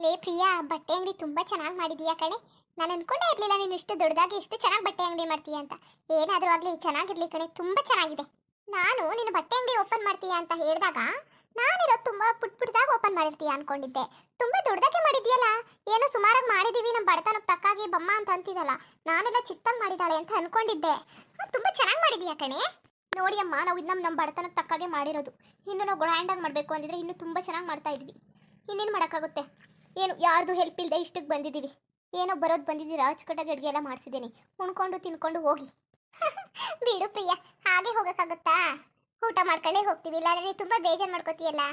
ಲೇ ಪ್ರಿಯಾ, ಬಟ್ಟೆ ಅಂಗಡಿ ತುಂಬಾ ಚೆನ್ನಾಗಿ ಮಾಡಿದೀಯಾ ಕಣೆ. ನಾನು ಅನ್ಕೊಂಡೇ ಇರ್ಲಿಲ್ಲ ನೀನು ಇಷ್ಟು ದೊಡ್ಡದಾಗಿ ಇಷ್ಟು ಚೆನ್ನಾಗಿ ಬಟ್ಟೆ ಅಂಗಡಿ ಮಾಡ್ತೀಯ ಅಂತ. ಏನಾದರೂ ಆಗಲಿ ಚೆನ್ನಾಗಿರ್ಲಿ ಕಣೆ, ತುಂಬಾ ಚೆನ್ನಾಗಿದೆ. ನಾನು ನಿನ್ನ ಬಟ್ಟೆ ಅಂಗಡಿ ಓಪನ್ ಮಾಡ್ತೀಯಾ ಅಂತ ಹೇಳಿದಾಗ ನಾನಿರೋ ತುಂಬಾ ಪುಟ್ ಪುಟ್ಟಾಗಿ ಓಪನ್ ಮಾಡಿರ್ತೀಯ ಅನ್ಕೊಂಡಿದ್ದೆ. ತುಂಬಾ ದೊಡ್ಡದಾಗಿ ಮಾಡಿದ್ಯಲ್ಲ. ಏನೋ ಸುಮಾರಾಗಿ ಮಾಡಿದೀವಿ, ನಮ್ಮ ಬಡತನಕ್ಕೆ ತಕ್ಕಾಗಿ ಬಮ್ಮ ಅಂತ ಅಂತಿದಲ್ಲ. ನಾನೆಲ್ಲ ಚಿಕ್ಕದಾಗಿ ಮಾಡಿದಾಳೆ ಅಂತ ಅನ್ಕೊಂಡಿದ್ದೆ. ತುಂಬಾ ಚೆನ್ನಾಗಿ ಮಾಡಿದೀಯಾ ಕಣೆ. ನೋಡಿ ಅಮ್ಮ, ನಾವು ಇದು ನಮ್ಮ ಬಡತನಕ್ಕೆ ತಕ್ಕಾಗೆ ಮಾಡಿರೋದು. ಇನ್ನು ನಾವು ಗ್ರ್ಯಾಂಡಾಗಿ ಮಾಡಬೇಕು ಅಂದಿದ್ರೆ ಇನ್ನೂ ತುಂಬ ಚೆನ್ನಾಗಿ ಮಾಡ್ತಾ ಇದ್ವಿ. ಇನ್ನೇನು ಮಾಡೋಕ್ಕಾಗುತ್ತೆ. ಏನು ಯಾರ್ದು ಹೆಲ್ಪ್ ಇಲ್ಲದೆ ಇಷ್ಟಕ್ಕೆ ಬಂದಿದ್ದೀವಿ. ಏನೋ ಬರೋದು ಬಂದಿದ್ದೀರಾ, ಅಚ್ಚುಕಟ್ಟಾಗಿ ಅಡುಗೆ ಎಲ್ಲ ಮಾಡಿಸಿದ್ದೀನಿ. ಉಣ್ಕೊಂಡು ತಿನ್ಕೊಂಡು ಹೋಗಿ. ಬಿಡು ಪ್ರಿಯಾ, ಹಾಗೆ ಹೋಗೋಕ್ಕಾಗುತ್ತಾ? ಊಟ ಮಾಡ್ಕೊಂಡೇ ಹೋಗ್ತೀವಿ. ಇಲ್ಲಾಂದ್ರೆ ನೀನು ತುಂಬ ಬೇಜಾರು ಮಾಡ್ಕೋತೀಯಲ್ಲ.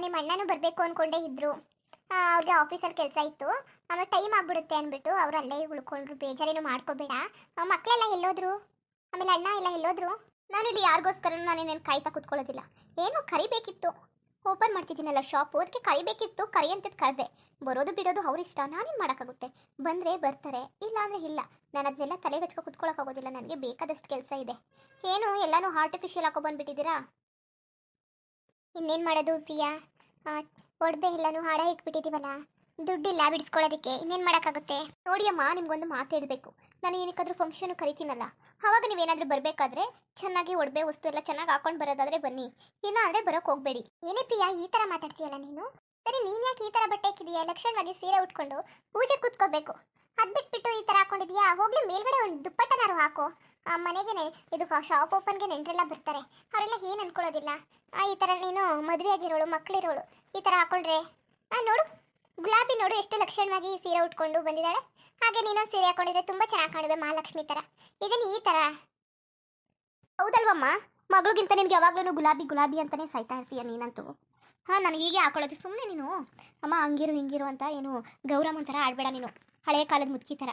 ನಿಮ್ಮ ಅಣ್ಣನೂ ಬರಬೇಕು ಅಂದ್ಕೊಂಡೇ ಇದ್ದರು. ಅವ್ರಿಗೆ ಆಫೀಸಲ್ಲಿ ಕೆಲಸ ಇತ್ತು. ಆಮೇಲೆ ಟೈಮ್ ಆಗ್ಬಿಡುತ್ತೆ ಅಂದ್ಬಿಟ್ಟು ಅವ್ರು ಅಲ್ಲೇ ಉಳ್ಕೊಂಡ್ರು. ಬೇಜಾರೇನು ಮಾಡ್ಕೋಬೇಡ. ಮಕ್ಕಳೆಲ್ಲ ಎಲ್ಲೋದ್ರು? ಆಮೇಲೆ ಅಣ್ಣ ಎಲ್ಲ ಎಲ್ಲೋದ್ರು? ನಾನು ಇಲ್ಲಿ ಯಾರಿಗೋಸ್ಕರ ನಾನೇನೇನು ಕಾಯ್ತಾ ಕೂತ್ಕೊಳ್ಳೋದಿಲ್ಲ. ಏನೋ ಕರಿಬೇಕಿತ್ತು. ಓಪನ್ ಮಾಡ್ತಿದ್ದೀನಲ್ಲ ಶಾಪು, ಅದಕ್ಕೆ ಕರಿಬೇಕಿತ್ತು. ಕರಿ ಅಂತ ಕರೆದೆ. ಬರೋದು ಬಿಡೋದು ಅವ್ರಿಷ್ಟ, ನಾನೇನು ಮಾಡೋಕ್ಕಾಗುತ್ತೆ. ಬಂದರೆ ಬರ್ತಾರೆ, ಇಲ್ಲ ಅಂದರೆ ಇಲ್ಲ. ನಾನು ಅದನ್ನೆಲ್ಲ ತಲೆಗೆ ಹಚ್ಕೊ ಕೂತ್ಕೊಳ್ಳೋಕ್ಕಾಗೋದಿಲ್ಲ. ನನಗೆ ಬೇಕಾದಷ್ಟು ಕೆಲಸ ಇದೆ. ಏನು ಎಲ್ಲನೂ ಆರ್ಟಿಫಿಷಿಯಲ್ ಹಾಕೋ ಬಂದುಬಿಟ್ಟಿದ್ದೀರಾ? ಇನ್ನೇನು ಮಾಡೋದು ಪ್ರಿಯಾ? ಒಡವೆ ಎಲ್ಲನೂ ಹಾಡ ಇಟ್ಬಿಟ್ಟಿದ್ದೀವಲ್ಲ, ದುಡ್ಡಿಲ್ಲ ಬಿಡಿಸ್ಕೊಳ್ಳೋದಕ್ಕೆ. ಇನ್ನೇನು ಮಾಡೋಕ್ಕಾಗುತ್ತೆ? ನೋಡಿಯಮ್ಮ, ನಿಮ್ಗೊಂದು ಮಾತು ಹೇಳಬೇಕು. ನಾನು ಏನಕ್ಕಾದ್ರೂ ಫಂಕ್ಷನು ಕರಿತೀನಲ್ಲ, ಆವಾಗ ನೀವೇನಾದರೂ ಬರಬೇಕಾದ್ರೆ ಚೆನ್ನಾಗಿ ಒಡವೆ ವಸ್ತು ಎಲ್ಲ ಚೆನ್ನಾಗಿ ಹಾಕೊಂಡು ಬರೋದಾದರೆ ಬನ್ನಿ, ಇಲ್ಲ ಅಂದರೆ ಬರೋಕ್ಕೆ ಹೋಗಬೇಡಿ. ಏನೇ ಪ್ರಿಯಾ, ಈ ಥರ ಮಾತಾಡ್ತೀಯಲ್ಲ ನೀನು? ಸರಿ, ನೀನು ಯಾಕೆ ಈ ಥರ ಬಟ್ಟೆ ಹಾಕಿದೀಯಾ? ಲಕ್ಷಣವಾಗಿ ಸೀರೆ ಉಟ್ಕೊಂಡು ಪೂಜೆ ಕೂತ್ಕೋಬೇಕು. ಅದು ಬಿಟ್ಬಿಟ್ಟು ಈ ಥರ ಹಾಕೊಂಡಿದ್ಯಾ? ಹೋಗ್ಲಿ ಮೇಲ್ಗಡೆ ಒಂದು ದುಪ್ಪಟ್ಟನಾರು ಹಾಕು. ಮನೆಗೆ ಇದು ಶಾಪ್ ಓಪನ್ಗೆ ನೆಂಟರೆಲ್ಲ ಬರ್ತಾರೆ, ಅವರೆಲ್ಲ ಏನು ಅನ್ಕೊಳ್ಳೋದಿಲ್ಲ. ಈ ಥರ ನೀನು ಮದುವೆ ಆಗಿರೋಳು, ಮಕ್ಕಳಿರೋಳು, ಈ ಥರ ಹಾಕೊಂಡ್ರೆ ನೋಡು, ಗುಲಾಬಿ ನೋಡು ಎಷ್ಟು ಲಕ್ಷಣವಾಗಿ ಸೀರೆ ಉಟ್ಕೊಂಡು ಬಂದಿದ್ದಾಳೆ. ಹಾಗೆ ನೀನು ಸೀರೆ ಹಾಕೊಂಡಿದ್ರೆ ತುಂಬ ಚೆನ್ನಾಗಿ ಕಾಣುವೆ, ಮಹಾಲಕ್ಷ್ಮಿ ಥರ. ಇದನ್ನು ಈ ಥರ ಹೌದಲ್ವಮ್ಮ? ಮಗಳಿಗಿಂತ ನಿನ್ಗೆ ಯಾವಾಗ್ಲೂ ಗುಲಾಬಿ ಗುಲಾಬಿ ಅಂತಲೇ ಸಾಯ್ತಾ ಇರ್ತೀಯ ನೀನಂತೂ. ನನಗೆ ಹೀಗೆ ಹಾಕೊಳ್ಳೋದು. ಸುಮ್ಮನೆ ನೀನು ಅಮ್ಮ ಹಂಗಿರು ಹಿಂಗಿರು ಅಂತ ಏನು ಗೌರಮ್ಮ ಥರ ಆಡಬೇಡ ನೀನು, ಹಳೆಯ ಕಾಲದ ಮುದುಕಿ ಥರ.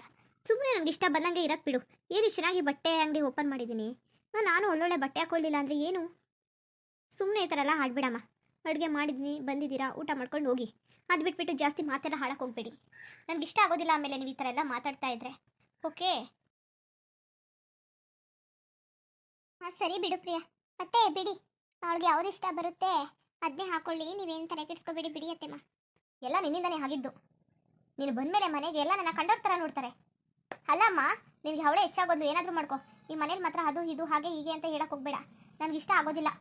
ಸುಮ್ಮನೆ ನನಗೆ ಇಷ್ಟ ಬಂದಂಗೆ ಇರಕ್ಕೆ ಬಿಡು. ಏನು ಚೆನ್ನಾಗಿ ಬಟ್ಟೆ ಅಂಗಡಿ ಓಪನ್ ಮಾಡಿದ್ದೀನಿ, ನಾನು ಒಳ್ಳೊಳ್ಳೆ ಬಟ್ಟೆ ಹಾಕೊಳ್ಳಿಲ್ಲ ಅಂದರೆ ಏನು? ಸುಮ್ಮನೆ ಈ ಥರ ಎಲ್ಲ ಆಡಬೇಡಮ್ಮ. ಅಡುಗೆ ಮಾಡಿದ್ನಿ, ಬಂದಿದ್ದೀರಾ, ಊಟ ಮಾಡ್ಕೊಂಡು ಹೋಗಿ. ಅದು ಬಿಟ್ಬಿಟ್ಟು ಜಾಸ್ತಿ ಮಾತೆಲ್ಲ ಹಾಳಕ್ಕೆ ಹೋಗಬೇಡಿ. ನನಗೆ ಇಷ್ಟ ಆಗೋದಿಲ್ಲ ಆಮೇಲೆ ನೀವು ಈ ಥರ ಎಲ್ಲ ಮಾತಾಡ್ತಾ ಇದ್ರೆ. ಓಕೆ? ಸರಿ ಬಿಡು ಪ್ರಿಯಾ, ಮತ್ತೆ ಬಿಡಿ. ಅವಳಿಗೆ ಯಾವ್ದು ಇಷ್ಟ ಬರುತ್ತೆ ಅದನ್ನೇ ಹಾಕೊಳ್ಳಿ. ನೀವೇನು ತಲೆ ಕೆಡಿಸ್ಕೊಬೇಡಿ, ಬಿಡಿ ಅತ್ತೆಮ್ಮ. ಎಲ್ಲ ನಿನ್ನಿಂದನೇ ಆಗಿದ್ದು. ನೀನು ಬಂದಮೇಲೆ ಮನೆಗೆ ಎಲ್ಲ ನನ್ನ ಕಂಡೋರ್ ಥರ ನೋಡ್ತಾರೆ. ಅಲ್ಲಮ್ಮ, ನಿನಗೆ ಅವಳೇ ಹೆಚ್ಚಾಗೋದು. ಏನಾದರೂ ಮಾಡ್ಕೊ. ಈ ಮನೇಲಿ ಮಾತ್ರ ಅದು ಇದು ಹಾಗೆ ಹೀಗೆ ಅಂತ ಹೇಳಕ್ಕೆ ಹೋಗಬೇಡ. ನನಗೆ ಇಷ್ಟ ಆಗೋದಿಲ್ಲ.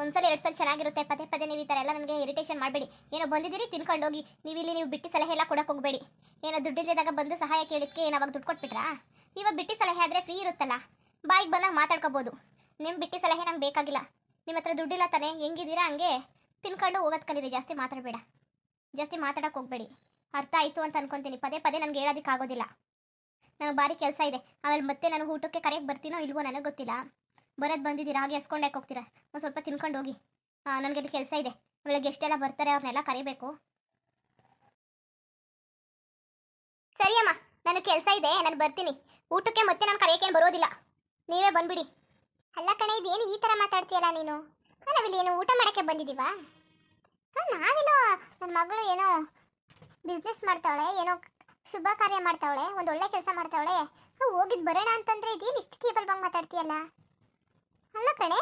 ಒಂದ್ಸಲ ಎರಡು ಸಲ ಚೆನ್ನಾಗಿರುತ್ತೆ, ಪದೇ ಪದೇ ನೀವು ಈ ಥರ ಎಲ್ಲ ನನಗೆ ಇರಿಟೇಷನ್ ಮಾಡಬೇಡಿ. ಏನೋ ಬಂದಿದ್ದೀರಿ ತಿನ್ಕೊಂಡು ಹೋಗಿ. ನೀವು ಬಿಟ್ಟು ಸಲಹೆ ಎಲ್ಲ ಕೊಡೋಕೆ ಹೋಗಬೇಡಿ. ಏನೋ ದುಡ್ಡಿಲ್ಲದಾಗ ಬಂದು ಸಹಾಯ ಕೇಳಿದ್ಕೆ ಏನು ಅವಾಗ ದುಡ್ಡು ಕೊಟ್ಬಿಟ್ರಾ? ಇವಾಗ ಬಿಟ್ಟು ಸಲಹೆ ಆದರೆ ಫ್ರೀ ಇರುತ್ತಲ್ಲ, ಬಾಯಿಗೆ ಬಂದಾಗ ಮಾತಾಡ್ಕೋಬೋದು. ನಿಮ್ಮ ಬಿಟ್ಟು ಸಲಹೆ ನಂಗೆ ಬೇಕಾಗಿಲ್ಲ. ನಿಮ್ಮ ಹತ್ರ ದುಡ್ಡಿಲ್ಲ ತಾನೆ, ಹೆಂಗಿದ್ದೀರಾ ಹಂಗೆ ತಿನ್ಕೊಂಡು ಹೋಗೋದು ಕಲೀರಿ. ಜಾಸ್ತಿ ಮಾತಾಡಬೇಡ, ಜಾಸ್ತಿ ಮಾತಾಡೋಕೆ ಹೋಗಬೇಡಿ. ಅರ್ಥ ಆಯಿತು ಅಂತ ಅನ್ಕೊತೀನಿ. ಪದೇ ಪದೇ ನನಗೆ ಹೇಳೋದಕ್ಕಾಗೋದಿಲ್ಲ. ನನಗೆ ಭಾರಿ ಕೆಲಸ ಇದೆ. ಆಮೇಲೆ ಮತ್ತೆ ನಾನು ಊಟಕ್ಕೆ ಕರೆಯಕ್ಕೆ ಬರ್ತೀನೋ ಇಲ್ವೋ ನನಗೆ ಗೊತ್ತಿಲ್ಲ. ಬರೋದು ಬಂದಿದ್ದೀರಾ, ಹಾಗೆ ಎಸ್ಕೊಂಡೇ ಹೋಗ್ತೀರಾ. ಒಂದು ಸ್ವಲ್ಪ ತಿನ್ಕೊಂಡು ಹೋಗಿ. ನನಗೆ ಇಲ್ಲಿ ಕೆಲಸ ಇದೆ. ಬೆಳಗ್ಗೆ ಎಷ್ಟೆಲ್ಲ ಬರ್ತಾರೆ ಅವ್ರನ್ನೆಲ್ಲ ಕರಿಬೇಕು. ಸರಿ ಅಮ್ಮ, ನನಗೆ ಕೆಲಸ ಇದೆ, ನಾನು ಬರ್ತೀನಿ. ಊಟಕ್ಕೆ ಮತ್ತೆ ನಾನು ಕರೆಯೋಕ್ಕೇನು ಬರೋದಿಲ್ಲ, ನೀವೇ ಬಂದ್ಬಿಡಿ. ಅಲ್ಲ ಕಣೆ, ಇದೇನು ಈ ಥರ ಮಾತಾಡ್ತೀಯಲ್ಲ ನೀನು? ನಾವಿಲ್ಲಿ ಏನು ಊಟ ಮಾಡೋಕ್ಕೆ ಬಂದಿದ್ದೀವಾ? ನಾವೇನೋ ನನ್ನ ಮಗಳು ಏನೋ ಬಿಸ್ನೆಸ್ ಮಾಡ್ತಾವಳೆ, ಏನೋ ಶುಭ ಕಾರ್ಯ ಮಾಡ್ತಾವಳೆ, ಒಂದು ಒಳ್ಳೆ ಕೆಲಸ ಮಾಡ್ತಾವಳೆ, ಹೋಗಿದ್ದು ಬರೋಣ ಅಂತಂದರೆ ಇದೇನು ಇಷ್ಟು ಕೇಬಲ್ ಬಂದು ಮಾತಾಡ್ತೀಯಲ್ಲ? ಅಲ್ಲ ಕಣೆ,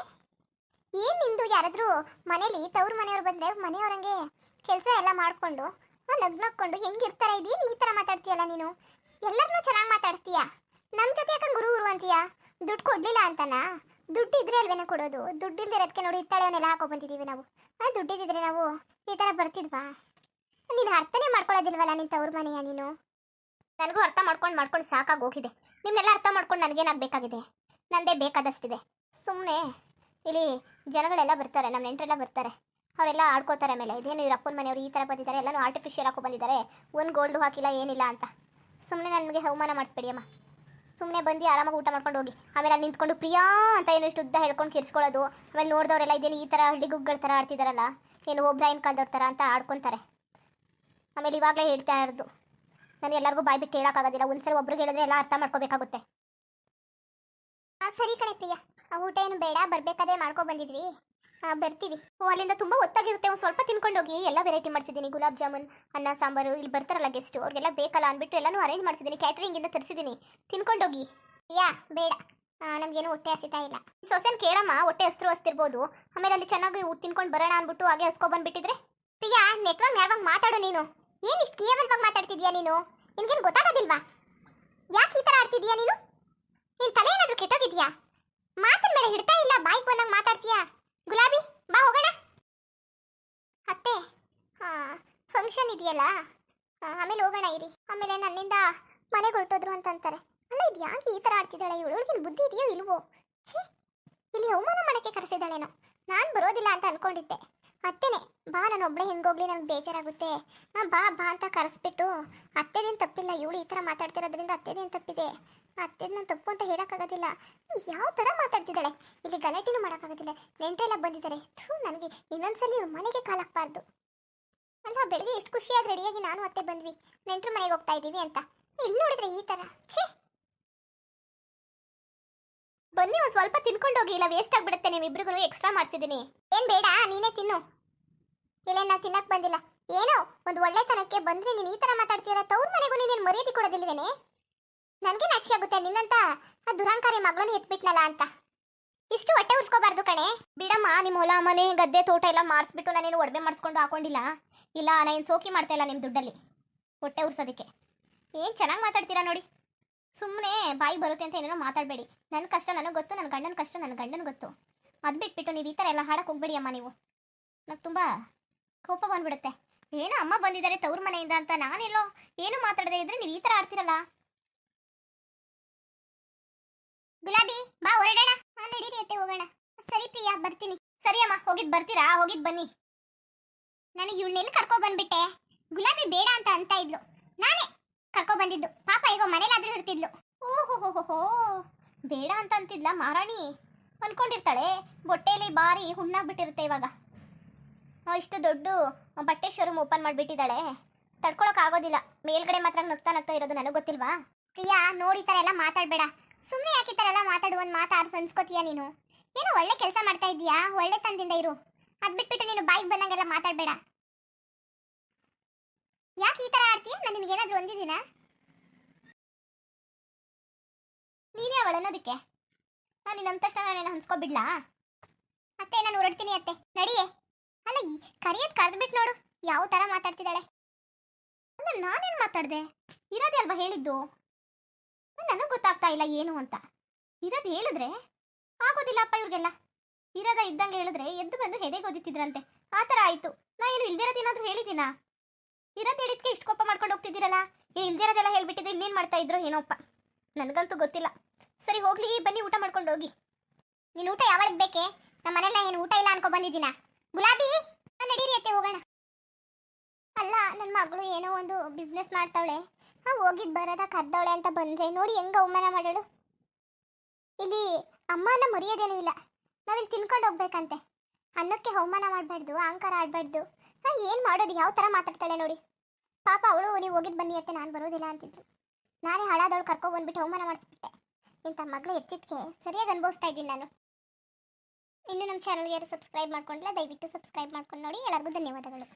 ಏನು ನಿಂದು? ಯಾರಾದರೂ ಮನೇಲಿ ತವ್ರ ಮನೆಯವ್ರು ಬಂದರೆ ಮನೆಯವ್ರಂಗೆ ಕೆಲಸ ಎಲ್ಲ ಮಾಡಿಕೊಂಡು ನಗ್ನಕ್ಕೊಂಡು ಹೆಂಗಿರ್ತಾರೆ? ಇದೇನು ಈ ಥರ ಮಾತಾಡ್ತೀಯಲ್ಲ ನೀನು? ಎಲ್ಲರನ್ನೂ ಚೆನ್ನಾಗಿ ಮಾತಾಡ್ತೀಯ, ನಮ್ಮ ಜೊತೆ ಯಾಕಂಗೆ ಗುರು ಗುರು ಅಂತೀಯ? ದುಡ್ಡು ಕೊಡಲಿಲ್ಲ ಅಂತನಾ? ದುಡ್ಡು ಇದ್ರೆ ಅಲ್ವೇನೋ ಕೊಡೋದು. ದುಡ್ಡಿಲ್ದಿರೋದಕ್ಕೆ ನೋಡಿ ಇತ್ತಾಳೆಯವನ್ನೆಲ್ಲ ಹಾಕೋ ಬಂದಿದ್ದೀವಿ ನಾವು. ದುಡ್ಡಿದ್ದಿದ್ರೆ ನಾವು ಈ ಥರ ಬರ್ತಿದ್ವಾ? ನೀನು ಅರ್ಥನೇ ಮಾಡ್ಕೊಳ್ಳೋದಿಲ್ವಲ್ಲ ನಿನ್ನ ತವ್ರ ಮನೆಯ ನೀನು. ನನಗೂ ಅರ್ಥ ಮಾಡ್ಕೊಂಡು ಸಾಕಾಗಿ ಹೋಗಿದೆ. ನಿಮ್ಮನ್ನೆಲ್ಲ ಅರ್ಥ ಮಾಡ್ಕೊಂಡು ನನಗೇನಾಗಬೇಕಾಗಿದೆ? ನನ್ನದೇ ಬೇಕಾದಷ್ಟಿದೆ. ಸುಮ್ಮನೆ ಇಲ್ಲಿ ಜನಗಳೆಲ್ಲ ಬರ್ತಾರೆ, ನಮ್ಮ ನೆಂಟರೆಲ್ಲ ಬರ್ತಾರೆ, ಅವರೆಲ್ಲ ಆಡ್ಕೋತಾರೆ. ಮೇಲೆ ಇದೇನು ಇವ್ರ ಅಪ್ಪನ ಮನೆಯವರು ಈ ಥರ ಬಂದಿದ್ದಾರೆ, ಎಲ್ಲನೂ ಆರ್ಟಿಫಿಷಿಯಲ್ ಹಾಕೋ ಬಂದಿದ್ದಾರೆ, ಒಂದು ಗೋಲ್ಡು ಹಾಕಿಲ್ಲ ಏನಿಲ್ಲ ಅಂತ. ಸುಮ್ಮನೆ ನನಗೆ ಅವಮಾನ ಮಾಡಿಸ್ಬೇಡಿ ಅಮ್ಮ. ಸುಮ್ಮನೆ ಬಂದು ಆರಾಮಾಗಿ ಊಟ ಮಾಡ್ಕೊಂಡು ಹೋಗಿ. ಆಮೇಲೆ ಅಲ್ಲಿ ನಿಂತ್ಕೊಂಡು ಪ್ರಿಯಾ ಅಂತ ಏನು ಇಷ್ಟು ಉದ್ದ ಹೇಳ್ಕೊಂಡು ಕಿರ್ಸ್ಕೊಳ್ಳೋದು. ಆಮೇಲೆ ನೋಡಿದವರೆಲ್ಲ ಇದೇನು ಈ ಥರ ಹಳ್ಳಿಗುಗ್ಗಳ ಥರ ಆಡ್ತಿದ್ದಾರಲ್ಲ, ಏನು ಒಬ್ರಾಯಿನ ಕಾಲದವ್ರ ಥರ ಅಂತ ಆಡ್ಕೊತಾರೆ. ಆಮೇಲೆ ಇವಾಗಲೇ ಹೇಳ್ತಾ ಇರೋದು, ನಾನು ಎಲ್ಲರಿಗೂ ಬಾಯಿ ಬಿಟ್ಟು ಹೇಳೋಕ್ಕಾಗೋದಿಲ್ಲ. ಒಂದ್ಸರಿ ಒಬ್ರಿಗೆ ಹೇಳಿದ್ರೆ ಎಲ್ಲ ಅರ್ಥ ಮಾಡ್ಕೋಬೇಕಾಗುತ್ತೆ. ಸರಿ ಕಣೆ ಪ್ರಿಯಾ, ಊಟ ಏನು ಬೇಡ, ಬರಬೇಕಾದ್ರೆ ಮಾಡ್ಕೊ ಬಂದಿದ್ವಿ, ಬರ್ತೀವಿ. ಅಲ್ಲಿಂದ ತುಂಬ ಹೊತ್ತಾಗಿರುತ್ತೆ, ಒಂದು ಸ್ವಲ್ಪ ತಿನ್ಕೊಂಡು ಹೋಗಿ. ಎಲ್ಲ ವೆರೈಟಿ ಮಾಡಿಸಿದ್ದೀನಿ, ಗುಲಾಬ್ ಜಾಮೂನ್, ಅನ್ನ ಸಾಂಬಾರು. ಇಲ್ಲಿ ಬರ್ತಾರಲ್ಲ ಗೆಸ್ಟು, ಅವ್ರಿಗೆಲ್ಲ ಬೇಕಲ್ಲ ಅಂದ್ಬಿಟ್ಟು ಎಲ್ಲನೂ ಅರೇಂಜ್ ಮಾಡಿಸಿದ್ದೀನಿ, ಕ್ಯಾಟ್ರಿಂಗಿಂದ ತರಿಸಿದ್ದೀನಿ. ತಿನ್ಕೊಂಡೋಗಿ. ಯಾ ಬೇಡ, ನಮಗೇನು ಹೊಟ್ಟೆ ಹಸಿತಾ ಇಲ್ಲ. ಸೊಸೆನ ಕೇಳಮ್ಮ, ಹೊಟ್ಟೆ ಹಸ್ತಿರ್ಬೋದು. ಆಮೇಲೆ ಅಲ್ಲಿ ಚೆನ್ನಾಗಿ ತಿನ್ಕೊಂಡು ಬರೋಣ ಅಂದ್ಬಿಟ್ಟು ಹಾಗೆ ಹಸ್ಕೊಬಂದ್ಬಿಟ್ಟಿದ್ರೆ. ಪ್ರಿಯಾ, ನೆಟ್ವಾಗ ಯಾವಾಗ ಮಾತಾಡು ನೀನು. ಏನು ಇಷ್ಟು ಕೇವಲವಾಗಿ ಮಾತಾಡ್ತಿದ್ಯಾ ನೀನು? ನಿನ್ಗೇನು ಗೊತ್ತಾಗೋದಿಲ್ವಾ? ಯಾಕೆ ಈ ಥರ ಆಡ್ತಿದ್ಯಾ ನೀನು? ನಿನ್ ತಲೆ ಏನಾದರೂ ಕೆಟ್ಟೋಗಿದ್ಯಾ? ಮಾತಿನ ಮೇಲೆ ಹಿಡ್ತಾ ಇಲ್ಲ, ಬಾಯಿಗೆ ಬಂದಂಗೆ ಮಾತಾಡ್ತೀಯಾ? ಗುಲಾಬಿ ಬಾ ಹೋಗೋಣ. ಅತ್ತೆ, ಫಂಕ್ಷನ್ ಇದೆಯಲ್ಲ, ಆಮೇಲೆ ಹೋಗೋಣ ಇರಿ. ಆಮೇಲೆ ನನ್ನಿಂದ ಮನೆಗೆ ಹೊರಟೋದ್ರು ಅಂತ ಅಂತಾರೆ. ಅಲ್ಲ, ಇದು ಯಾಕೆ ಈ ಥರ ಆಡ್ತಿದ್ದಾಳೆ ಇವಳು? ಇವಳಿಗೆ ಬುದ್ಧಿ ಇದೆಯೋ ಇಲ್ವೋ? ಛೇ, ಇಲ್ಲಿ ಅವಮಾನ ಮಾಡೋಕ್ಕೆ ಕರೆಸಿದ್ದಾಳೇನೋ. ನಾನು ಬರೋದಿಲ್ಲ ಅಂತ ಅನ್ಕೊಂಡಿದ್ದೆ. ಅತ್ತೆನೇ ಬಾ, ನಾನು ಒಬ್ಬಳೇ ಹೆಂಗೋಗ್ಲಿ, ನನಗೆ ಬೇಜಾರಾಗುತ್ತೆ, ಬಾ ಬಾ ಅಂತ ಕರೆಸ್ಬಿಟ್ಟು, ಅತ್ತೆದೇನು ತಪ್ಪಿಲ್ಲ, ಇವಳು ಈ ಥರ ಮಾತಾಡ್ತಿರೋದ್ರಿಂದ ಅತ್ತೆದೇನು ತಪ್ಪಿದೆ, ಅತ್ತೆದು ನಾನು ತಪ್ಪು ಅಂತ ಹೇಳೋಕ್ಕಾಗೋದಿಲ್ಲ. ಯಾವ ಥರ ಮಾತಾಡ್ತಿದ್ದಾಳೆ, ಇಲ್ಲಿ ಗಲಾಟೆನೂ ಮಾಡೋಕ್ಕಾಗೋದಿಲ್ಲ, ನೆಂಟರೆಲ್ಲ ಬಂದಿದ್ದಾರೆ. ನನಗೆ ಇನ್ನೊಂದ್ಸಲಿ ಮನೆಗೆ ಕಾಲಾಕ್ಬಾರ್ದು ಅಲ್ವಾ? ಬೆಳಗ್ಗೆ ಎಷ್ಟು ಖುಷಿಯಾಗಿ ರೆಡಿಯಾಗಿ ನಾನು ಅತ್ತೆ ಬಂದ್ವಿ, ನೆಂಟರು ಮನೆಗೆ ಹೋಗ್ತಾ ಇದ್ದೀವಿ ಅಂತ. ಇಲ್ಲಿ ನೋಡಿದ್ರೆ ಈ ಥರ. ಛೇ, ಬನ್ನಿ ಒಂದು ಸ್ವಲ್ಪ ತಿನ್ಕೊಂಡು ಹೋಗಿ, ಇಲ್ಲ ವೇಸ್ಟ್ ಆಗಿಬಿಡುತ್ತೆ. ನಿಮ್ಮಿಬ್ರಿಗೂ ಎಕ್ಸ್ಟ್ರಾ ಮಾಡ್ತಿದ್ದೀನಿ. ಏನು ಬೇಡ, ನೀನೇ ತಿನ್ನು. ಇಲ್ಲ, ನಾವು ತಿನ್ನಕ್ಕೆ ಬಂದಿಲ್ಲ. ಏನೋ ಒಂದು ಒಳ್ಳೆತನಕ್ಕೆ ಬಂದರೆ ನೀನು ಈ ಥರ ಮಾತಾಡ್ತೀರ. ತವ್ರ ಮನೆಗೂ ನೀನೇನು ಮರ್ಯಾದೆ ಕೊಡೋದಿಲ್ವೇನೆ? ನನಗೆ ನಾಚಿಕೆ ಆಗುತ್ತೆ, ನಿನ್ನಂತ ಆ ದುರಾಂಕಾರಿ ಮಗಳನ್ನ ಎತ್ಬಿಟ್ನಲ್ಲ ಅಂತ. ಇಷ್ಟು ಹೊಟ್ಟೆ ಉರ್ಸ್ಕೋಬಾರ್ದು ಕಣೆ. ಬಿಡಮ್ಮ, ನಿಮ್ಮ ಹೊಲ ಮನೆ ಗದ್ದೆ ತೋಟ ಎಲ್ಲ ಮಾಡಿಸ್ಬಿಟ್ಟು ನಾನೇನು ಒಡವೆ ಮಾಡಿಸ್ಕೊಂಡು ಹಾಕೊಂಡಿಲ್ಲ. ಇಲ್ಲ, ನಾನು ಸೋಕಿ ಮಾಡ್ತಾ ಇಲ್ಲ ನಿಮ್ಮ ದುಡ್ಡಲ್ಲಿ ಹೊಟ್ಟೆ ಉರ್ಸೋದಕ್ಕೆ. ಏನು ಚೆನ್ನಾಗಿ ಮಾತಾಡ್ತೀರಾ ನೋಡಿ. ಸುಮ್ಮನೆ ಬಾಯಿ ಬರುತ್ತೆ ಅಂತ ಏನೇನೋ ಮಾತಾಡಬೇಡಿ. ನನ್ನ ಕಷ್ಟ ನನಗೆ ಗೊತ್ತು, ನನ್ನ ಗಂಡನ ಕಷ್ಟ ನನ್ನ ಗಂಡನ ಗೊತ್ತು. ಅದು ಬಿಟ್ಬಿಟ್ಟು ನೀವು ಈ ಥರ ಎಲ್ಲ ಹಾಡಕ್ಕೆ ಹೋಗ್ಬೇಡಿ ಅಮ್ಮ. ನೀವು ನನಗೆ ತುಂಬ ಕೋಪ ಬಂದ್ಬಿಡುತ್ತೆ. ಏನೋ ಅಮ್ಮ ಬಂದಿದ್ದಾರೆ ತವ್ರ ಮನೆಯಿಂದ ಅಂತ ನಾನೆಲ್ಲೋ ಏನು ಮಾತಾಡದೆ ಇದ್ರೆ ನೀವು ಈ ಥರ ಆಡ್ತಿರಲ್ಲ. ಗುಲಾಬಿ ಬಾ ಹೊರಡೋಣ. ನಡೀರಿ ಅತ್ತೆ, ಹೋಗೋಣ. ಸರಿ ಪ್ರಿಯಾ, ಬರ್ತೀನಿ. ಸರಿ ಅಮ್ಮ, ಹೋಗಿದ್ ಬರ್ತೀರಾ? ಹೋಗಿದ್ ಬನ್ನಿ. ನನಗೆ ಇವಳನ್ನೆಲ್ಲಿ ಕರ್ಕೊ ಬಂದ್ಬಿಟ್ಟೆ. ಗುಲಾಬಿ ಬೇಡ ಅಂತ ಇದ್ಲು, ನಾನೇ ಕರ್ಕೊ ಬಂದಿದ್ದು. ಪಾಪ ಈಗ ಮನೇಲಾದ್ರೂ ಇರ್ತಿದ್ಲು. ಓಹೋ, ಬೇಡ ಅಂತ ಅಂತಿದ್ಲ ಮಾರಾಣಿ. ಅನ್ಕೊಂಡಿರ್ತಾಳೆ ಬೊಟ್ಟೆಯಲ್ಲಿ ಬಾರಿ ಹುಣ್ಣಾಗ್ಬಿಟ್ಟಿರುತ್ತೆ. ಇವಾಗ ಇಷ್ಟು ದೊಡ್ಡ ಬಟ್ಟೆ ಶೋರೂಮ್ ಓಪನ್ ಮಾಡಿಬಿಟ್ಟಿದ್ದಾಳೆ, ತಡ್ಕೊಳಕ್ ಆಗೋದಿಲ್ಲ. ಮೇಲ್ಗಡೆ ಮಾತ್ರ ನಗ್ತಾ ಇರೋದು ನನಗೆ ಗೊತ್ತಿಲ್ವಾ? ಪ್ರಿಯಾ, ನೋಡಿ ಥರ ಎಲ್ಲ ಮಾತಾಡಬೇಡ. ಸುಮ್ಮನೆ ಯಾಕೆ ಈ ಥರ ಎಲ್ಲ ಮಾತಾಡುವ ಒಂದು ಮಾತಾಡ್ಸು ಅನ್ಸ್ಕೋತೀಯ ನೀನು? ಏನೋ ಒಳ್ಳೆ ಕೆಲಸ ಮಾಡ್ತಾ ಇದೀಯಾ, ಒಳ್ಳೆ ತಂದಿಂದ ಇರು. ಅದು ಬಿಟ್ಬಿಟ್ಟು ನೀನು ಬಾಯಿಗೆ ಬಂದಂಗೆಲ್ಲ ಮಾತಾಡಬೇಡ. ಯಾಕೆ ಈ ಥರ ಆಡ್ತೀಯ? ನಾನು ನಿನಗೇನಾದ್ರೂ ಒಂದಿದ್ದೀನ? ನೀನೇ ಅವಳು ಅನ್ನೋದಕ್ಕೆ ನಾನು ನಿನ್ನ ತಕ್ಷಣ ನಾನೇನು ಹಂಚ್ಕೊಬಿಡ್ಲಾ? ಅತ್ತೆ, ನಾನು ಹೊರಡ್ತೀನಿ ಅತ್ತೆ, ನಡಿಯೇ. ಅಲ್ಲ, ಕರಿಯೋದು ಕರೆದ್ಬಿಟ್ಟು ನೋಡು ಯಾವ ಥರ ಮಾತಾಡ್ತಿದ್ದಾಳೆ. ನಾನೇನು ಮಾತಾಡ್ದೆ? ಇರೋದೇ ಅಲ್ವಾ ಹೇಳಿದ್ದು. ನನಗೆ ಗೊತ್ತಾಗ್ತಾ ಇಲ್ಲ ಏನು ಅಂತ. ಇರೋದು ಹೇಳಿದ್ರೆ ಆಗೋದಿಲ್ಲಪ್ಪ ಇವ್ರಿಗೆಲ್ಲ. ಇರೋದ ಇದ್ದಂಗೆ ಹೇಳಿದ್ರೆ ಎದ್ದು ಬಂದು ಹೆದೆಗೆ ಓದಿತಿದ್ರಂತೆ. ಆ ಥರ ಆಯಿತು. ನಾ ಏನು ಇಲ್ದಿರೋದೇನಾದ್ರೂ ಹೇಳಿದ್ದೀನಾ? ಇರೋದು ಹೇಳಿದ್ಕೆ ಇಷ್ಟು ಕೋಪ ಮಾಡ್ಕೊಂಡು ಹೋಗ್ತಿದ್ದೀರಲ್ಲ. ಇಲ್ದಿರೋದೆಲ್ಲ ಹೇಳ್ಬಿಟ್ಟಿದ್ರೆ ಇನ್ನೇನು ಮಾಡ್ತಾ ಇದ್ರು ಏನೋಪ್ಪ, ನನಗಂತೂ ಗೊತ್ತಿಲ್ಲ. ಸರಿ ಹೋಗ್ಲಿ, ಬನ್ನಿ ಊಟ ಮಾಡ್ಕೊಂಡು ಹೋಗಿ. ನೀನು ಊಟ ಯಾವಾಗ ಬೇಕೆ? ನಮ್ಮ ಮನೆಲ್ಲ ಏನು ಊಟ ಇಲ್ಲ ಅನ್ಕೊ ಬಂದಿದ್ದೀನ? ಗುಲಾಬಿ, ನಡೀರಿ ಅತ್ತೆ, ಹೋಗೋಣ. ಅಲ್ಲ, ನನ್ನ ಮಗಳು ಏನೋ ಒಂದು ಬಿಸ್ನೆಸ್ ಮಾಡ್ತಾವಳೆ, ಹೋಗಿದ್ದು ಬರೋದ ಕರ್ದವಳೆ ಅಂತ ಬಂದರೆ ನೋಡಿ ಹೆಂಗೆ ಅವಮಾನ ಮಾಡೋಳು. ಇಲ್ಲಿ ಅಮ್ಮನ ಮರೆಯೋದೇನೂ ಇಲ್ಲ, ನಾವಿಲ್ಲಿ ತಿನ್ಕೊಂಡು ಹೋಗ್ಬೇಕಂತೆ. ಅನ್ನಕ್ಕೆ ಅವಮಾನ ಮಾಡಬಾರ್ದು, ಅಹಂಕಾರ ಆಡಬಾರ್ದು. ಏನು ಮಾಡೋದು, ಯಾವ ಥರ ಮಾತಾಡ್ತಾಳೆ ನೋಡಿ. ಪಾಪ ಅವಳು ನೀವು ಹೋಗಿದ್ದು ಬನ್ನಿ ಅತ್ತೆ, ನಾನು ಬರೋದಿಲ್ಲ ಅಂತಿದ್ರು. ನಾನೇ ಹಾಳಾದವಳು ಕರ್ಕೊಬಂದ್ಬಿಟ್ಟು ಅವಮಾನ ಮಾಡಿಸ್ಬಿಟ್ಟೆ. ಇಂಥ ಮಗಳು ಎತ್ತಿದ್ಕೆ ಸರಿಯಾಗಿ ಅನುಭವಿಸ್ತಾ ಇದ್ದೀನಿ ನಾನು. ಇನ್ನು ನಮ್ಮ ಚಾನಲ್ಗೆ ಯಾರು ಸಬ್ಸ್ಕ್ರೈಬ್ ಮಾಡ್ಕೊಂಡಿಲ್ಲ, ದಯವಿಟ್ಟು ಸಬ್ಸ್ಕ್ರೈಬ್ ಮಾಡ್ಕೊಂಡು ನೋಡಿ. ಎಲ್ಲರಿಗೂ ಧನ್ಯವಾದಗಳು.